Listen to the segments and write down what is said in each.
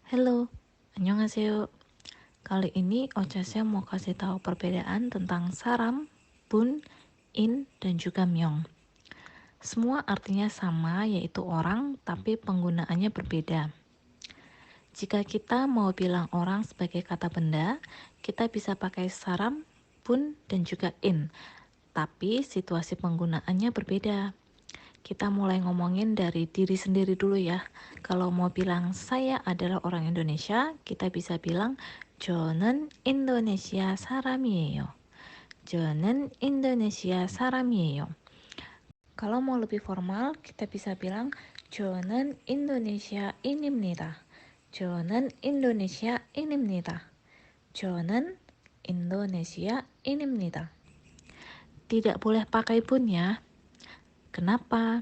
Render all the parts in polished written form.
Halo, annyeonghaseyo. Kali ini Ocha mau kasih tahu perbedaan tentang saram, bun, in, dan juga myong. Semua artinya sama, yaitu orang, tapi penggunaannya berbeda. Jika kita mau bilang orang sebagai kata benda, kita bisa pakai saram, bun, dan juga in. Tapi situasi penggunaannya berbeda. Kita mulai ngomongin dari diri sendiri dulu ya. Kalau mau bilang saya adalah orang Indonesia, kita bisa bilang 저는 인도네시아 사람이에요. 저는 인도네시아 사람이에요. Kalau mau lebih formal, kita bisa bilang 저는 인도네시아인입니다. 저는 인도네시아인입니다. 저는 인도네시아인입니다. Tidak boleh pakai bun ya. Kenapa?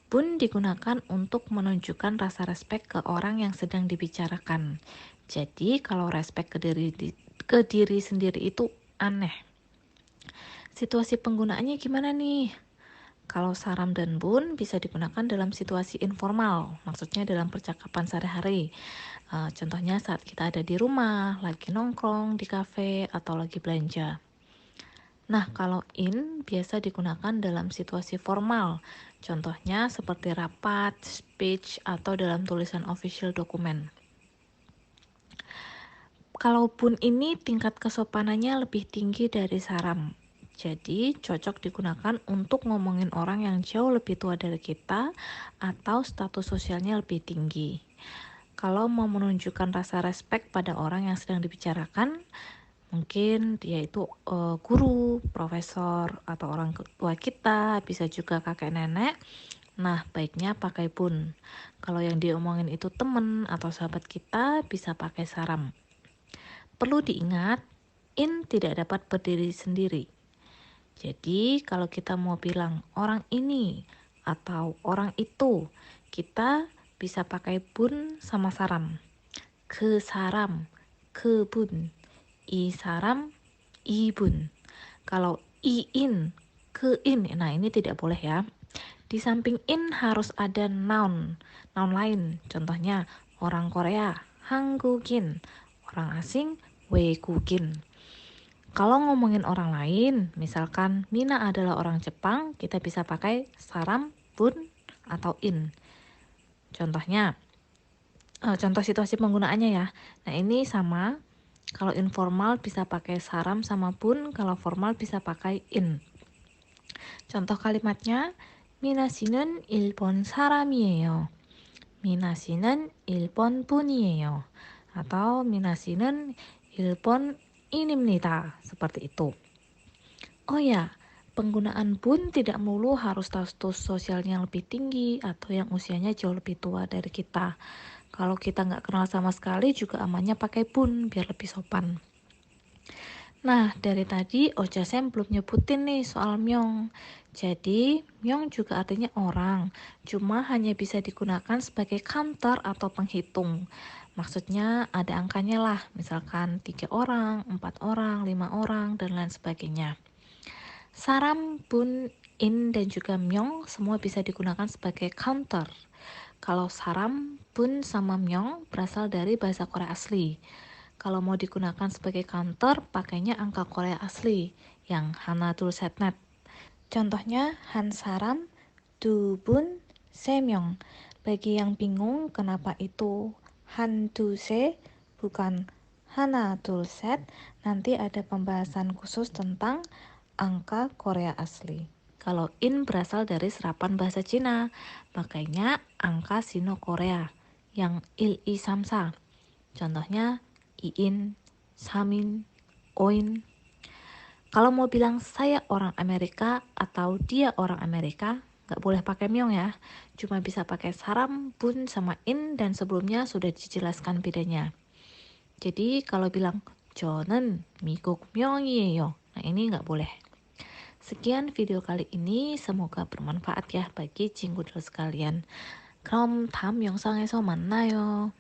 Bun digunakan untuk menunjukkan rasa respek ke orang yang sedang dibicarakan. Jadi kalau respek ke diri sendiri itu aneh. Situasi penggunaannya gimana nih? Kalau saram dan bun bisa digunakan dalam situasi informal, maksudnya dalam percakapan sehari-hari. Contohnya saat kita ada di rumah, lagi nongkrong di kafe, atau lagi belanja. Nah, kalau in biasa digunakan dalam situasi formal, contohnya seperti rapat, speech, atau dalam tulisan official dokumen. Kalaupun ini tingkat kesopanannya lebih tinggi dari saram, jadi cocok digunakan untuk ngomongin orang yang jauh lebih tua dari kita atau status sosialnya lebih tinggi. Kalau mau menunjukkan rasa respek pada orang yang sedang dibicarakan, mungkin dia itu guru, profesor, atau orang tua kita, bisa juga kakek nenek. Nah, baiknya pakai bun. Kalau yang diomongin itu temen atau sahabat kita, bisa pakai saram. Perlu diingat, in tidak dapat berdiri sendiri. Jadi, kalau kita mau bilang orang ini atau orang itu, kita bisa pakai bun sama saram. Ke saram, ke bun. I saram, i bun. Kalau i in, ke in, nah ini tidak boleh ya. Di samping in harus ada noun lain. Contohnya orang Korea, 한국인, orang asing, 외국인. Kalau ngomongin orang lain, misalkan Mina adalah orang Jepang, kita bisa pakai saram, bun, atau in. Contohnya, contoh situasi penggunaannya ya. Nah ini sama. Kalau informal bisa pakai saram sama bun, kalau formal bisa pakai in. Contoh kalimatnya, 미나 씨는 일본 사람이에요. 미나 씨는 일본 분이에요. Atau 미나 씨는 일본인입니다. Seperti itu. Oh ya, penggunaan bun tidak melulu harus status sosialnya lebih tinggi atau yang usianya jauh lebih tua dari kita. Kalau kita nggak kenal sama sekali juga amannya pakai bun biar lebih sopan. Nah, dari tadi Ocha-sen belum nyebutin nih soal myong. Jadi, myong juga artinya orang, cuma hanya bisa digunakan sebagai counter atau penghitung. Maksudnya ada angkanya lah, misalkan 3 orang, 4 orang, 5 orang, dan lain sebagainya. Saram, bun, in, dan juga myong semua bisa digunakan sebagai counter. Kalau saram, bun, sama myong berasal dari bahasa Korea asli. Kalau mau digunakan sebagai counter, pakainya angka Korea asli, yang hana 둘 셋 넷. Contohnya, han saram, du bun, se myong. Bagi yang bingung kenapa itu han du se, bukan hana 둘 셋, nanti ada pembahasan khusus tentang angka Korea asli. Kalau in berasal dari serapan bahasa Cina, pakainya angka Sino-Korea, yang il i samsa. Contohnya, iin, samin, oin. Kalau mau bilang saya orang Amerika atau dia orang Amerika, nggak boleh pakai myong ya. Cuma bisa pakai saram, bun, sama in, dan sebelumnya sudah dijelaskan bedanya. Jadi kalau bilang 저는 미국 명이에요, nah ini nggak boleh. Sekian video kali ini, semoga bermanfaat ya bagi 친구들 sekalian. 그럼 다음 영상에서 만나요.